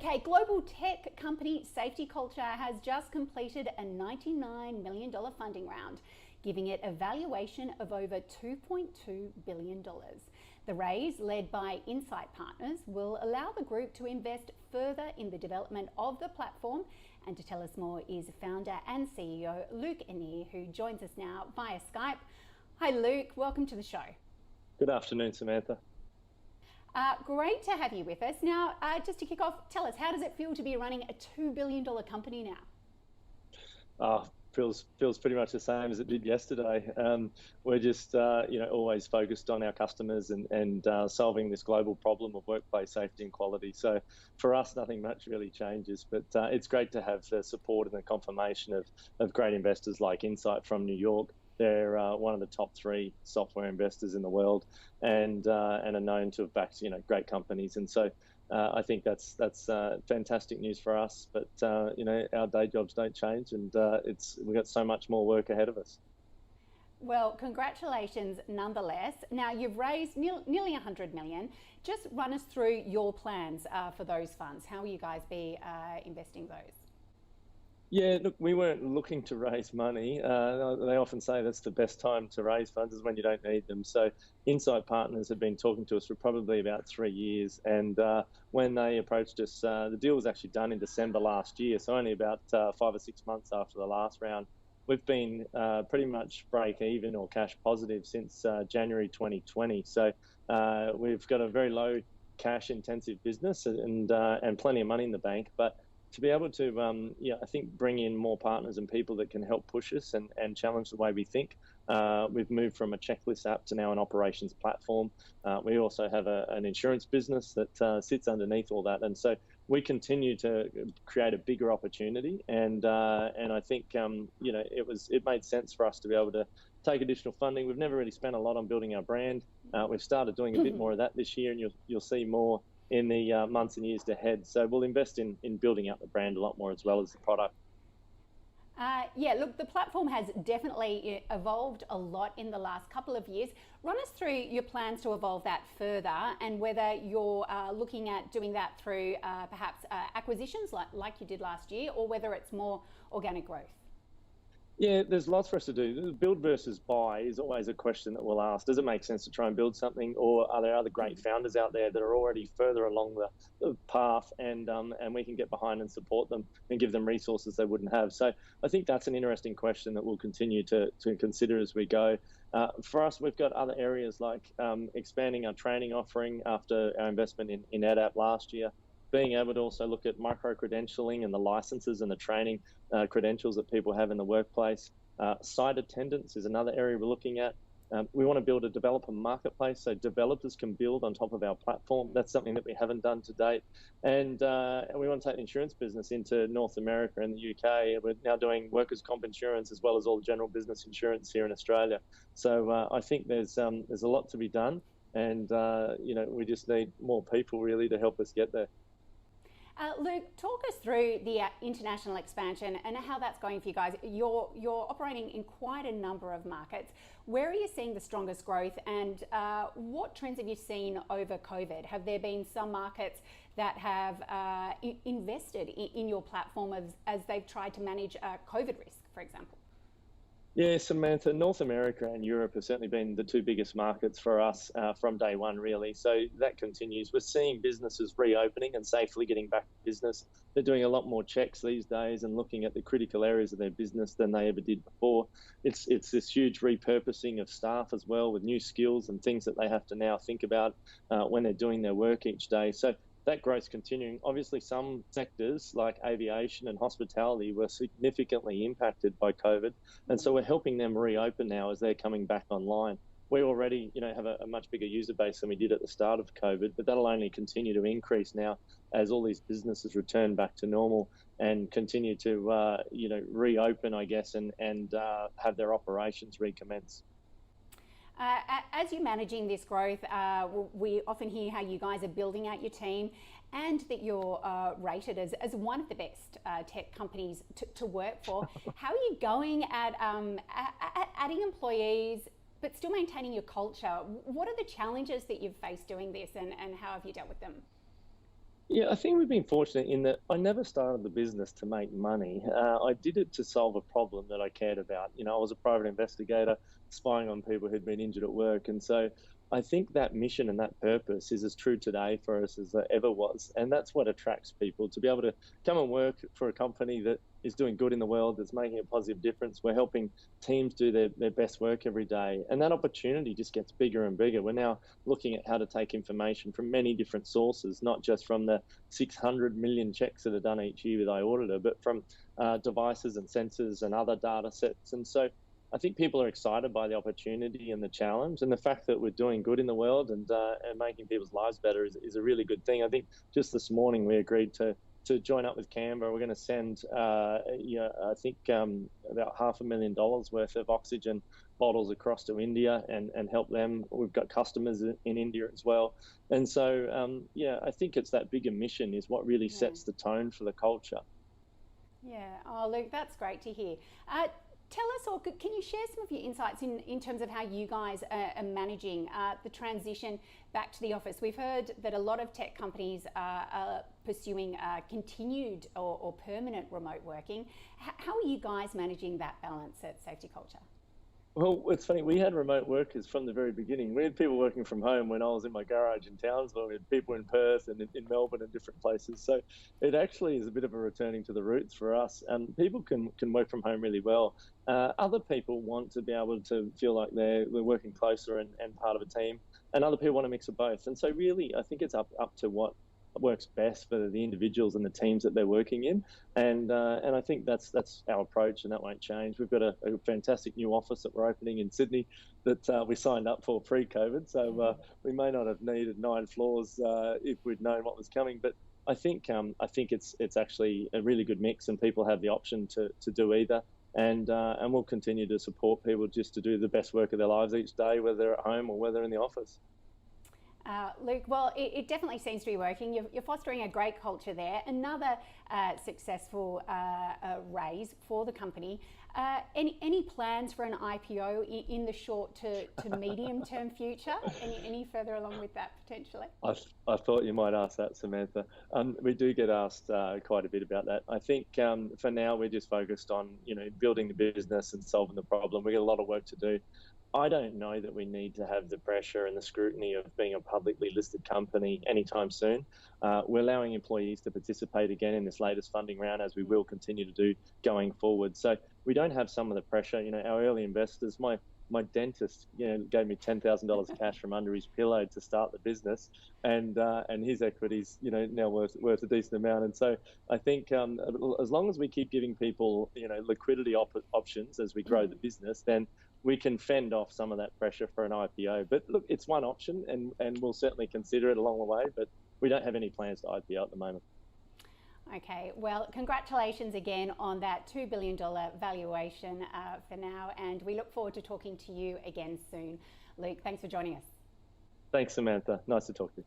Okay, global tech company SafetyCulture has just completed a $99 million funding round, giving it a valuation of over $2.2 billion. The raise, led by Insight Partners, will allow the group to invest further in the development of the platform. And to tell us more is founder and CEO Luke Anear, who joins us now via Skype. Hi Luke, welcome to the show. Good afternoon, Samantha. Great to have you with us. Now, just to kick off, tell us, how does it feel to be running a $2 billion company now? Feels pretty much the same as it did yesterday. We're just always focused on our customers and solving this global problem of workplace safety and quality. So for us, nothing much really changes, but it's great to have the support and the confirmation of great investors like Insight from New York. They're one of the top 3 software investors in the world, and are known to have backed great companies. And so I think that's fantastic news for us. But our day jobs don't change, and we've got so much more work ahead of us. Well, congratulations nonetheless. Now, you've raised nearly $100 million. Just run us through your plans for those funds. How will you guys be investing those? Yeah, look, we weren't looking to raise money. They often say that's the best time to raise funds is when you don't need them. So Insight Partners have been talking to us for probably about 3 years. And when they approached us, the deal was actually done in December last year. So only about 5 or 6 months after the last round. We've been pretty much break even or cash positive since January 2020. So we've got a very low cash intensive business and plenty of money in the bank. But to be able to, I think, bring in more partners and people that can help push us and challenge the way we think. We've moved from a checklist app to now an operations platform. We also have an insurance business that sits underneath all that. And so we continue to create a bigger opportunity. And I think, it made sense for us to be able to take additional funding. We've never really spent a lot on building our brand. We've started doing a bit more of that this year, and you'll see more in the months and years ahead. So we'll invest in building up the brand a lot more as well as the product. Look, the platform has definitely evolved a lot in the last couple of years. Run us through your plans to evolve that further, and whether you're looking at doing that through perhaps acquisitions like you did last year, or whether it's more organic growth. Yeah, there's lots for us to do. Build versus buy is always a question that we'll ask. Does it make sense to try and build something, or are there other great founders out there that are already further along the path, and we can get behind and support them and give them resources they wouldn't have? So I think that's an interesting question that we'll continue to consider as we go. For us, we've got other areas like expanding our training offering after our investment in ADAP last year. Being able to also look at micro-credentialing and the licenses and the training credentials that people have in the workplace. Site attendance is another area we're looking at. We want to build a developer marketplace so developers can build on top of our platform. That's something that we haven't done to date. And we want to take the insurance business into North America and the UK. We're now doing workers' comp insurance as well as all general business insurance here in Australia. So I think there's a lot to be done. And, we just need more people really to help us get there. Luke, talk us through the international expansion and how that's going for you guys. You're operating in quite a number of markets. Where are you seeing the strongest growth, and what trends have you seen over COVID? Have there been some markets that have invested in your platform as they've tried to manage COVID risk, for example? Yeah, Samantha, North America and Europe have certainly been the 2 biggest markets for us from day one, really. So that continues. We're seeing businesses reopening and safely getting back to business. They're doing a lot more checks these days and looking at the critical areas of their business than they ever did before. It's this huge repurposing of staff as well, with new skills and things that they have to now think about when they're doing their work each day. So that growth's continuing. Obviously, some sectors like aviation and hospitality were significantly impacted by COVID, and so we're helping them reopen now as they're coming back online. We already, have a much bigger user base than we did at the start of COVID, but that'll only continue to increase now as all these businesses return back to normal and continue to, reopen, I guess, and have their operations recommence. As you're managing this growth, we often hear how you guys are building out your team, and that you're rated as one of the best tech companies to work for. How are you going at adding employees, but still maintaining your culture? What are the challenges that you've faced doing this, and how have you dealt with them? Yeah, I think we've been fortunate in that I never started the business to make money. I did it to solve a problem that I cared about. I was a private investigator spying on people who'd been injured at work. And so I think that mission and that purpose is as true today for us as it ever was. And that's what attracts people to be able to come and work for a company that is doing good in the world, that's making a positive difference. We're helping teams do their best work every day. And that opportunity just gets bigger and bigger. We're now looking at how to take information from many different sources, not just from the 600 million checks that are done each year with iAuditor, but from devices and sensors and other data sets. And so I think people are excited by the opportunity and the challenge, and the fact that we're doing good in the world and making people's lives better is a really good thing. I think just this morning we agreed to join up with Canberra. We're going to send, I think about $500,000 worth of oxygen bottles across to India and help them. We've got customers in India as well. And so, I think it's that bigger mission is what really sets the tone for the culture. Yeah. Oh, Luke, that's great to hear. Tell us, or can you share some of your insights in terms of how you guys are managing the transition back to the office? We've heard that a lot of tech companies are pursuing continued or permanent remote working. How are you guys managing that balance at Safety Culture? Well, it's funny, we had remote workers from the very beginning. We had people working from home when I was in my garage in Townsville. We had people in Perth and in Melbourne and different places. So it actually is a bit of a returning to the roots for us. People can work from home really well. Other people want to be able to feel like they're working closer and part of a team. And other people want a mix of both. And so really, I think it's up to what works best for the individuals and the teams that they're working in, and I think that's our approach, and that won't change. We've got a fantastic new office that we're opening in Sydney that we signed up for pre-COVID, so we may not have needed 9 floors if we'd known what was coming, but I think it's actually a really good mix, and people have the option to do either. And we'll continue to support people just to do the best work of their lives each day, whether they're at home or whether they're in the office. Luke, well, it definitely seems to be working. You're fostering a great culture there. Another successful raise for the company. Any plans for an IPO in the short to medium term future? Any further along with that potentially? I thought you might ask that, Samantha. We do get asked quite a bit about that. I think for now we're just focused on building the business and solving the problem. We got a lot of work to do. I don't know that we need to have the pressure and the scrutiny of being a publicly listed company anytime soon. We're allowing employees to participate again in this latest funding round, as we will continue to do going forward. So we don't have some of the pressure. Our early investors, my dentist, gave me $10,000 cash from under his pillow to start the business, and his equity's, now worth a decent amount. And so I think as long as we keep giving people, liquidity options as we grow the business, then we can fend off some of that pressure for an IPO. But look, it's one option, and we'll certainly consider it along the way, but we don't have any plans to IPO at the moment. Okay, well, congratulations again on that $2 billion valuation for now, and we look forward to talking to you again soon. Luke, thanks for joining us. Thanks, Samantha. Nice to talk to you.